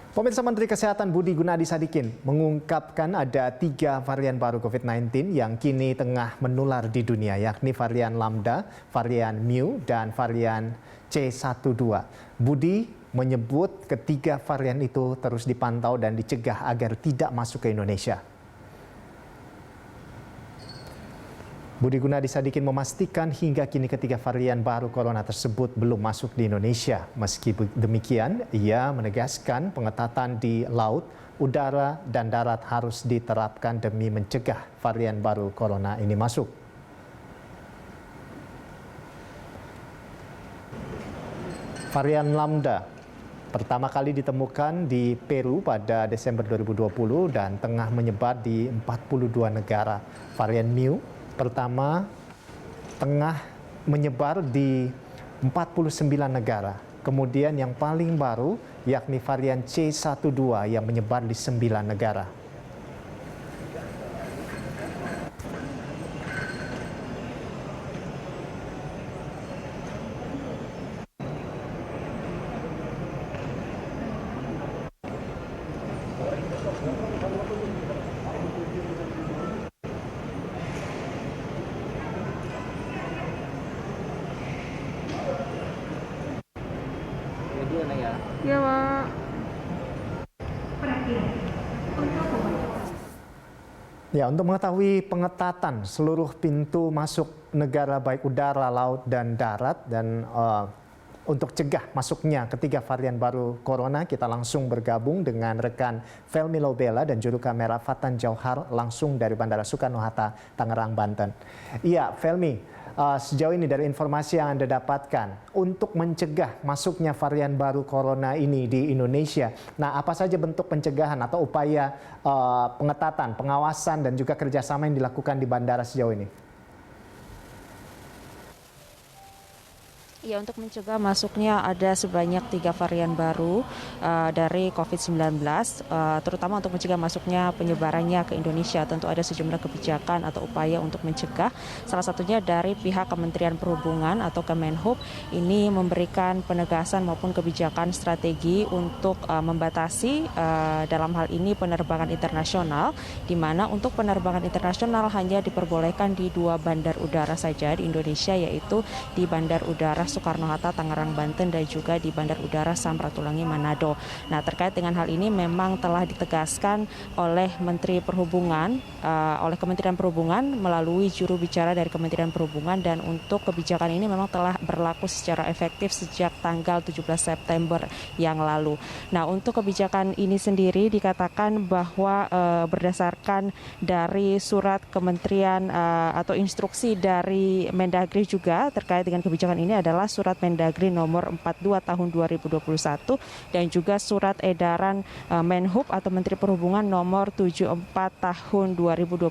Pemirsa, Menteri Kesehatan Budi Gunadi Sadikin mengungkapkan ada 3 varian baru COVID-19 yang kini tengah menular di dunia, yakni varian Lambda, varian Mu, dan varian C12. Budi menyebut ketiga varian itu terus dipantau dan dicegah agar tidak masuk ke Indonesia. Budi Gunadi Sadikin memastikan hingga kini ketiga varian baru corona tersebut belum masuk di Indonesia. Meski demikian, ia menegaskan pengetatan di laut, udara, dan darat harus diterapkan demi mencegah varian baru corona ini masuk. Varian Lambda pertama kali ditemukan di Peru pada Desember 2020 dan tengah menyebar di 42 negara. Varian Mu pertama tengah menyebar di 49 negara. Kemudian yang paling baru yakni varian C12 yang menyebar di 9 negara. Ya, Pak. Ya, untuk mengetahui pengetatan seluruh pintu masuk negara baik udara, laut, dan darat dan untuk cegah masuknya ketiga varian baru corona, kita langsung bergabung dengan rekan Felmi Lobela dan juru kamera Fatan Jauhar langsung dari Bandara Soekarno-Hatta, Tangerang, Banten. Iya, Felmi. Sejauh ini dari informasi yang Anda dapatkan untuk mencegah masuknya varian baru corona ini di Indonesia. Nah, apa saja bentuk pencegahan atau upaya pengetatan, pengawasan dan juga kerjasama yang dilakukan di bandara sejauh ini? Ya, untuk mencegah masuknya ada sebanyak 3 varian baru dari COVID-19, terutama untuk mencegah masuknya penyebarannya ke Indonesia. Tentu ada sejumlah kebijakan atau upaya untuk mencegah. Salah satunya dari pihak Kementerian Perhubungan atau Kemenhub ini memberikan penegasan maupun kebijakan strategi untuk membatasi dalam hal ini penerbangan internasional, di mana untuk penerbangan internasional hanya diperbolehkan di 2 bandar udara saja di Indonesia, yaitu di Bandar Udara Soekarno-Hatta, Tangerang, Banten, dan juga di Bandar Udara Samratulangi, Manado. Nah, terkait dengan hal ini memang telah ditegaskan oleh Menteri Perhubungan, oleh Kementerian Perhubungan melalui juru bicara dari Kementerian Perhubungan, dan untuk kebijakan ini memang telah berlaku secara efektif sejak tanggal 17 September yang lalu. Nah, untuk kebijakan ini sendiri dikatakan bahwa berdasarkan dari surat kementerian atau instruksi dari Mendagri juga terkait dengan kebijakan ini adalah surat Mendagri nomor 42 tahun 2021 dan juga surat edaran Menhub atau Menteri Perhubungan nomor 74 tahun 2021,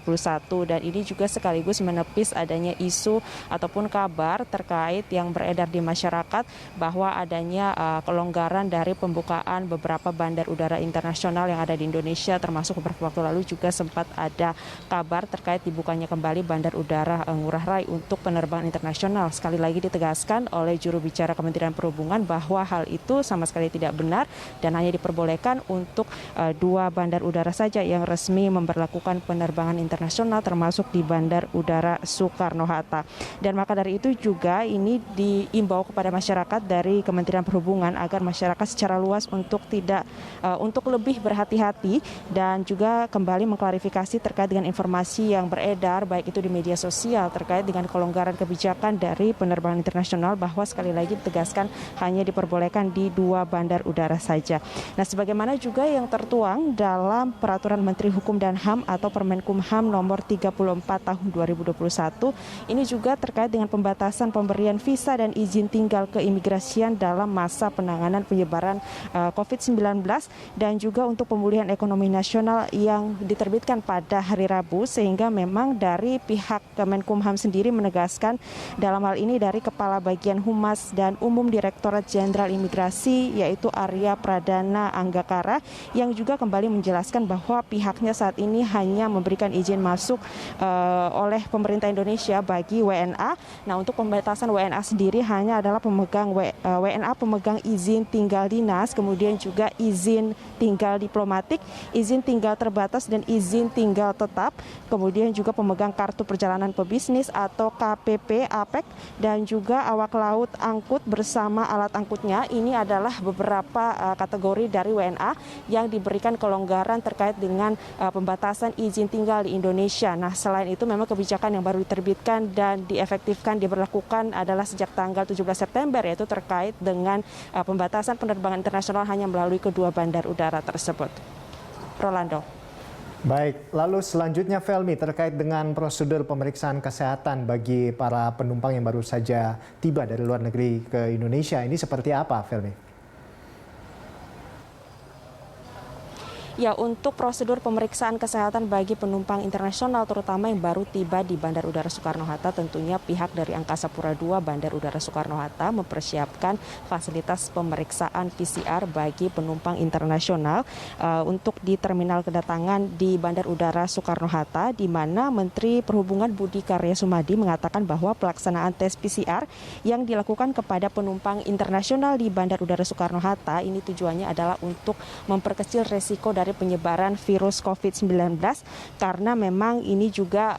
dan ini juga sekaligus menepis adanya isu ataupun kabar terkait yang beredar di masyarakat bahwa adanya kelonggaran dari pembukaan beberapa bandar udara internasional yang ada di Indonesia, termasuk beberapa waktu lalu juga sempat ada kabar terkait dibukanya kembali Bandar Udara Ngurah Rai untuk penerbangan internasional. Sekali lagi ditegaskan oleh juru bicara Kementerian Perhubungan bahwa hal itu sama sekali tidak benar dan hanya diperbolehkan untuk 2 bandar udara saja yang resmi memberlakukan penerbangan internasional, termasuk di Bandar Udara Soekarno-Hatta. Dan maka dari itu juga ini diimbau kepada masyarakat dari Kementerian Perhubungan agar masyarakat secara luas untuk untuk lebih berhati-hati dan juga kembali mengklarifikasi terkait dengan informasi yang beredar baik itu di media sosial terkait dengan kelonggaran kebijakan dari penerbangan internasional, bahwa sekali lagi ditegaskan hanya diperbolehkan di 2 bandar udara saja. Nah, sebagaimana juga yang tertuang dalam Peraturan Menteri Hukum dan HAM atau Permenkumham nomor 34 tahun 2021, ini juga terkait dengan pembatasan pemberian visa dan izin tinggal keimigrasian dalam masa penanganan penyebaran COVID-19 dan juga untuk pemulihan ekonomi nasional yang diterbitkan pada hari Rabu, sehingga memang dari pihak Kemenkumham sendiri menegaskan dalam hal ini dari Kepala Bagian Dirjen Humas dan Umum Direktorat Jenderal Imigrasi, yaitu Arya Pradana Anggakara, yang juga kembali menjelaskan bahwa pihaknya saat ini hanya memberikan izin masuk oleh pemerintah Indonesia bagi WNA. Nah, untuk pembatasan WNA sendiri hanya adalah WNA pemegang izin tinggal dinas, kemudian juga izin tinggal diplomatik, izin tinggal terbatas, dan izin tinggal tetap, kemudian juga pemegang kartu perjalanan pebisnis atau KPP APEK, dan juga awak laut angkut bersama alat angkutnya. Ini adalah beberapa kategori dari WNA yang diberikan kelonggaran terkait dengan pembatasan izin tinggal di Indonesia. Nah, selain itu memang kebijakan yang baru diterbitkan dan diefektifkan, diberlakukan adalah sejak tanggal 17 September, yaitu terkait dengan pembatasan penerbangan internasional hanya melalui kedua bandar udara tersebut. Rolando. Baik, lalu selanjutnya Felmi, terkait dengan prosedur pemeriksaan kesehatan bagi para penumpang yang baru saja tiba dari luar negeri ke Indonesia, ini seperti apa, Felmi? Ya, untuk prosedur pemeriksaan kesehatan bagi penumpang internasional terutama yang baru tiba di Bandar Udara Soekarno-Hatta, tentunya pihak dari Angkasa Pura II Bandar Udara Soekarno-Hatta mempersiapkan fasilitas pemeriksaan PCR bagi penumpang internasional untuk di terminal kedatangan di Bandar Udara Soekarno-Hatta, di mana Menteri Perhubungan Budi Karya Sumadi mengatakan bahwa pelaksanaan tes PCR yang dilakukan kepada penumpang internasional di Bandar Udara Soekarno-Hatta ini tujuannya adalah untuk memperkecil resiko dari penyebaran virus COVID-19, karena memang ini juga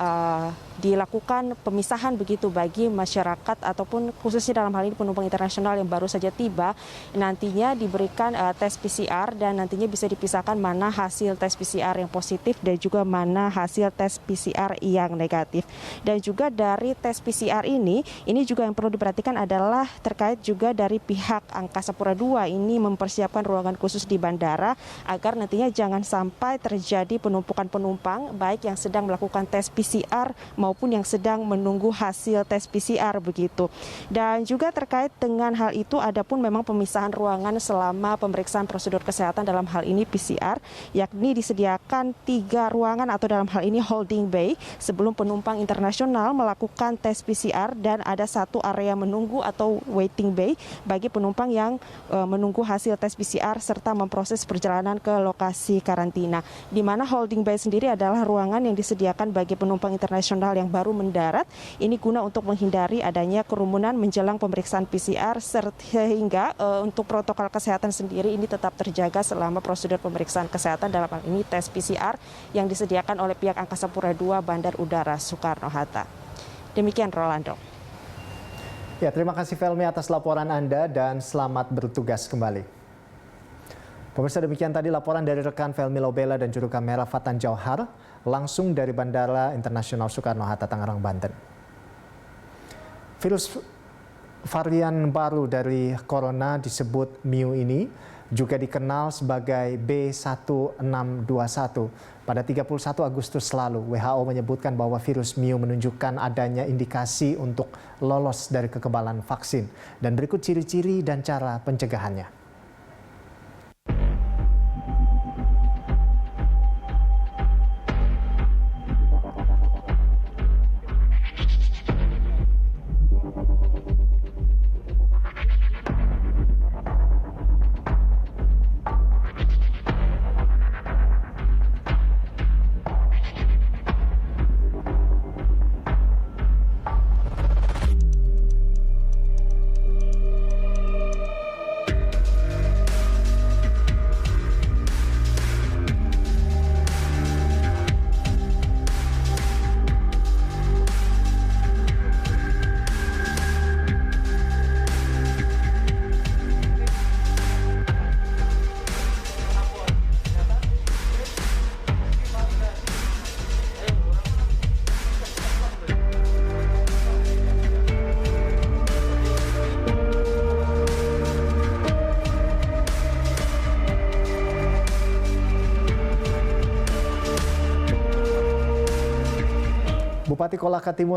dilakukan pemisahan begitu bagi masyarakat ataupun khususnya dalam hal ini penumpang internasional yang baru saja tiba, nantinya diberikan tes PCR dan nantinya bisa dipisahkan mana hasil tes PCR yang positif dan juga mana hasil tes PCR yang negatif. Dan juga dari tes PCR ini juga yang perlu diperhatikan adalah terkait juga dari pihak Angkasa Pura II ini mempersiapkan ruangan khusus di bandara agar nantinya jangan sampai terjadi penumpukan penumpang baik yang sedang melakukan tes PCR maupun yang sedang menunggu hasil tes PCR begitu. Dan juga terkait dengan hal itu, adapun memang pemisahan ruangan selama pemeriksaan prosedur kesehatan dalam hal ini PCR, yakni disediakan 3 ruangan atau dalam hal ini holding bay sebelum penumpang internasional melakukan tes PCR, dan ada 1 area menunggu atau waiting bay bagi penumpang yang menunggu hasil tes PCR serta memproses perjalanan ke lokasi karantina. Di mana holding bay sendiri adalah ruangan yang disediakan bagi penumpang internasional yang baru mendarat, ini guna untuk menghindari adanya kerumunan menjelang pemeriksaan PCR, sehingga untuk protokol kesehatan sendiri ini tetap terjaga selama prosedur pemeriksaan kesehatan dalam hal ini tes PCR yang disediakan oleh pihak Angkasa Pura II Bandar Udara Soekarno-Hatta. Demikian, Rolando. Ya, terima kasih Felmi atas laporan Anda dan selamat bertugas kembali. Pemirsa, demikian tadi laporan dari rekan Felmi Lobela dan juru kamera Fatan Jauhar langsung dari Bandara Internasional Soekarno-Hatta, Tangerang, Banten. Virus varian baru dari corona disebut Mu ini juga dikenal sebagai B1621. Pada 31 Agustus lalu, WHO menyebutkan bahwa virus Mu menunjukkan adanya indikasi untuk lolos dari kekebalan vaksin. Dan berikut ciri-ciri dan cara pencegahannya. Bupati Kolaka Timur